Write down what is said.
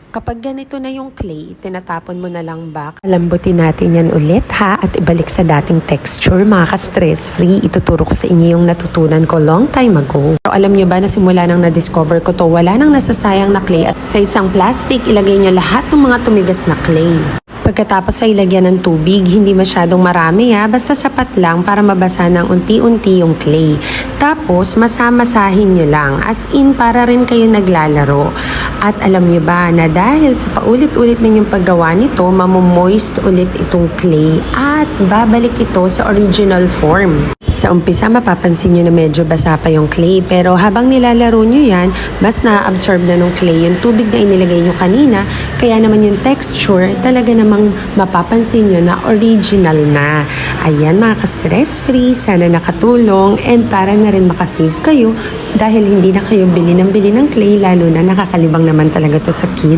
Kapag ganito na yung clay, tinatapon mo na lang back. Lambutin natin yan ulit ha at ibalik sa dating texture. Mga ka-stress free, ituturo ko sa inyo yung natutunan ko long time ago. Pero alam nyo ba na simula nang na-discover ko to, wala nang nasasayang na clay at sa isang plastic, ilagay nyo lahat ng mga tumigas na clay. Pagkatapos ay ilagyan ng tubig, hindi masyadong marami basta sapat lang para mabasa ng unti-unti yung clay. Tapos masamasahin nyo lang, as in para rin kayo naglalaro. At alam nyo ba na dahil sa paulit-ulit ninyong paggawa nito, mamomoist ulit itong clay at babalik ito sa original form. Sa umpisa, mapapansin nyo na medyo basa pa yung clay, pero habang nilalaro nyo yan, mas na-absorb na ng clay yung tubig na inilagay nyo kanina, kaya naman yung texture, talaga namang mapapansin nyo na original na. Ayan mga ka-stress free, sana nakatulong, and para na rin makasave kayo, dahil hindi na kayo bili ng clay, lalo na nakakalibang naman talaga to sa kids.